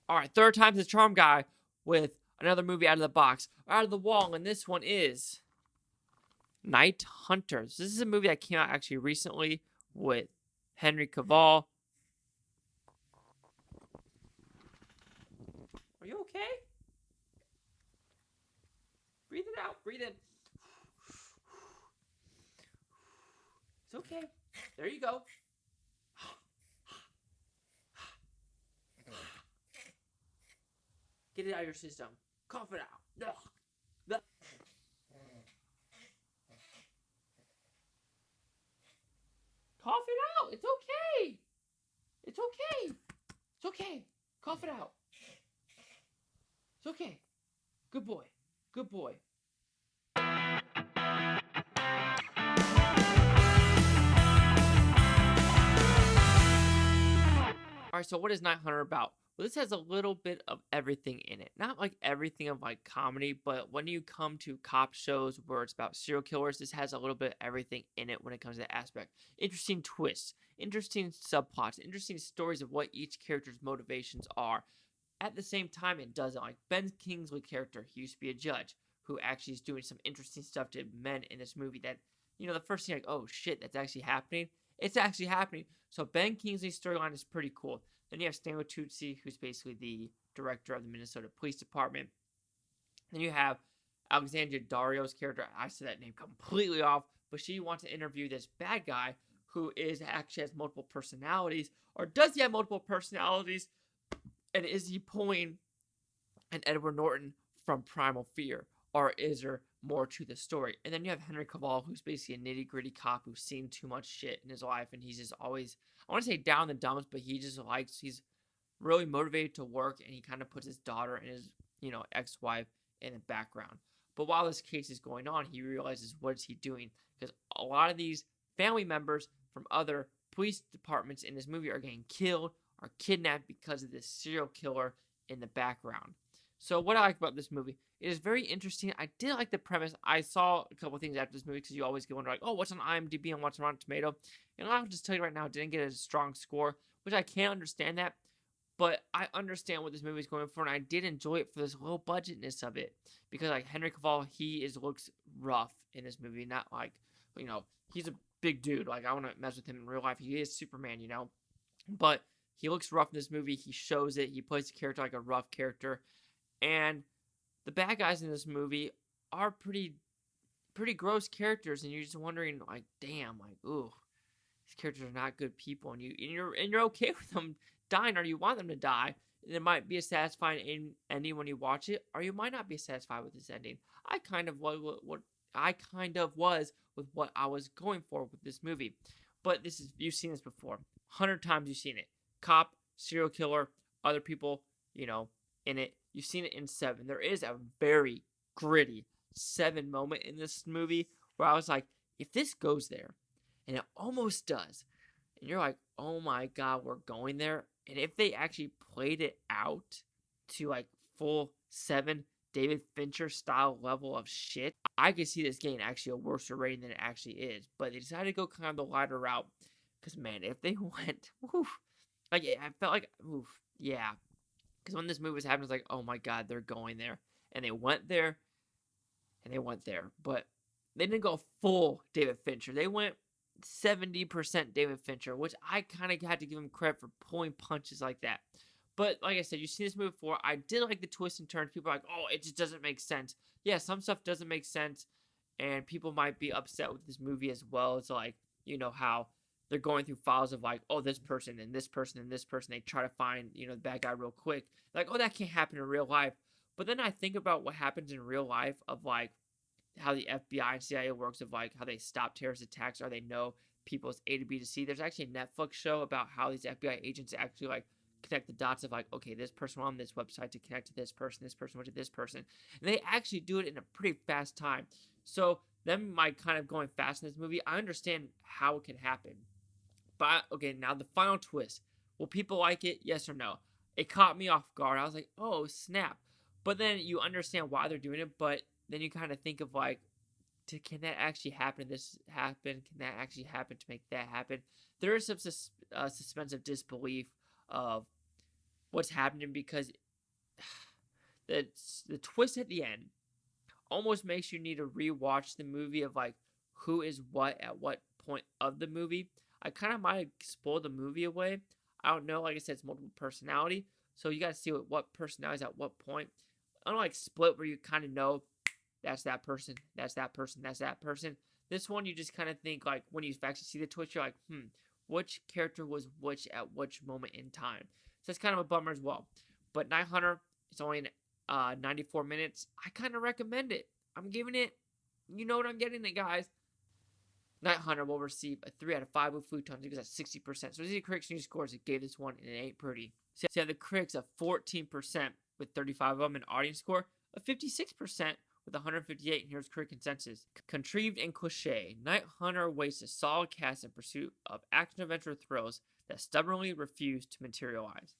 All right, third time's the charm guy with another movie out of the box, out of the wall, and this one is Night Hunters. This is a movie that came out actually recently with Henry Cavill. Are you okay? Breathe it out. Breathe in. It's okay. There you go. Get it out of your system. Cough it out. Ugh. Cough it out. It's okay. It's okay. It's okay. Cough it out. It's okay. Good boy. Good boy. Alright, so what is Night Hunter about? Well, this has a little bit of everything in it. Not like everything of like comedy, but when you come to cop shows where it's about serial killers, this has a little bit of everything in it when it comes to that aspect. Interesting twists, interesting subplots, interesting stories of what each character's motivations are. At the same time, it doesn't. Like Ben Kingsley character, he used to be a judge who actually is doing some interesting stuff to men in this movie that, the first thing like, oh shit, that's actually happening. It's actually happening. So Ben Kingsley's storyline is pretty cool. Then you have Stanley Tucci, who's basically the director of the Minnesota Police Department. Then you have Alexandra Daddario's character. I said that name completely off, but she wants to interview this bad guy who actually has multiple personalities, or does he have multiple personalities? And is he pulling an Edward Norton from Primal Fear, or is there more to the story? And then you have Henry Cavill, who's basically a nitty-gritty cop who's seen too much shit in his life, and he's just always, I want to say down in the dumps, but he's really motivated to work, and he kind of puts his daughter and his, ex-wife in the background. But while this case is going on, he realizes, what is he doing? Because a lot of these family members from other police departments in this movie are getting killed, are kidnapped because of this serial killer in the background. So what I like about this movie, it is very interesting. I did like the premise. I saw a couple things after this movie because you always get wonder like, oh, what's on IMDb and what's on Rotten Tomato? And I'll just tell you right now, it didn't get a strong score, which I can't understand that. But I understand what this movie is going for, and I did enjoy it for this low budgetness of it. Because like Henry Cavill, looks rough in this movie, not like, he's a big dude. Like I want to mess with him in real life. He is Superman, But he looks rough in this movie. He shows it. He plays the character like a rough character. And the bad guys in this movie are pretty gross characters, and you're just wondering, like, damn, like, ooh, these characters are not good people, and you're okay with them dying, or you want them to die. And it might be a satisfying ending when you watch it, or you might not be satisfied with this ending. I kind of was with what I was going for with this movie, but you've seen this before, 100 times you've seen it. Cop, serial killer, other people, in it. You've seen it in Seven. There is a very gritty Seven moment in this movie where I was like, if this goes there, and it almost does, and you're like, oh my god, we're going there. And if they actually played it out to like full Seven, David Fincher style level of shit, I could see this getting actually a worse rating than it actually is. But they decided to go kind of the lighter route. Because, man, if they went, like, I felt like, yeah. Because when this movie was happening, it's like, oh my god, they're going there. And they went there, But they didn't go full David Fincher. They went 70% David Fincher, which I kind of had to give him credit for pulling punches like that. But like I said, you've seen this movie before. I did like the twists and turns. People are like, oh, it just doesn't make sense. Yeah, some stuff doesn't make sense. And people might be upset with this movie as well. It's like, how they're going through files of like, oh, this person and this person and this person. They try to find, the bad guy real quick. Like, oh, that can't happen in real life. But then I think about what happens in real life of like how the FBI and CIA works, of like how they stop terrorist attacks, or they know people's A to B to C. There's actually a Netflix show about how these FBI agents actually like connect the dots of like, okay, this person went on this website to connect to this person went to this person. And they actually do it in a pretty fast time. So them kind of going fast in this movie, I understand how it can happen. But okay, now the final twist. Will people like it? Yes or no? It caught me off guard. I was like, oh, snap. But then you understand why they're doing it, but then you kind of think of like, can that actually happen? This happen? Can that actually happen to make that happen? There is some suspense of disbelief of what's happening because the the twist at the end almost makes you need to rewatch the movie of like who is what at what point of the movie. I kind of might spoil the movie away. I don't know. Like I said, it's multiple personality, so you got to see what personality is at what point. Unlike Split, where you kind of know that's that person, that's that person, that's that person. This one, you just kind of think like when you actually see the twist, you're like, which character was which at which moment in time. So it's kind of a bummer as well. But Night Hunter, it's only 94 minutes. I kind of recommend it. I'm giving it, you know what I'm getting it, guys. Night Hunter will receive a 3 out of 5 with Futon because that's 60%. So these are the critics' new scores. It gave this one, and it ain't pretty. So you have the critics of 14% with 35 of them, an audience score of 56% with 158, and here's critic consensus. Contrived and cliche, Night Hunter wastes a solid cast in pursuit of action-adventure thrills that stubbornly refuse to materialize.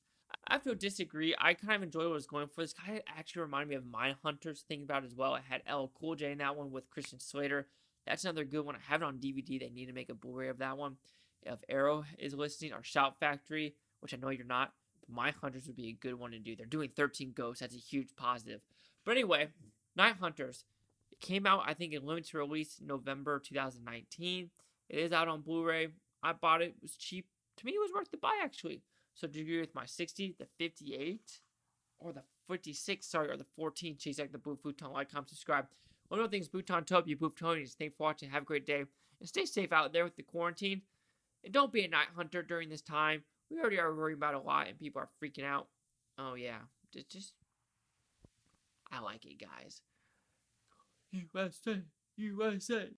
I have to disagree. I kind of enjoyed what I was going for. This guy actually reminded me of Mindhunters, thinking about it as well. It had LL Cool J in that one with Christian Slater. That's another good one. I have it on DVD. They need to make a Blu-ray of that one. If Arrow is listening, or Shout Factory, which I know you're not, but Mindhunters would be a good one to do. They're doing 13 Ghosts. That's a huge positive. But anyway, Night Hunters. It came out, I think, in limited release in November 2019. It is out on Blu-ray. I bought it. It was cheap. To me, it was worth the buy, actually. So do you agree with my 60, the 58, or the 56, or the 14? Cheese like the Boo Futon. Like, comment, subscribe. One of the things, Futon Top, you Bootonians. Thanks for watching. Have a great day. And stay safe out there with the quarantine. And don't be a night hunter during this time. We already are worried about a lot, and people are freaking out. Oh, yeah. Just I like it, guys. USA, USA.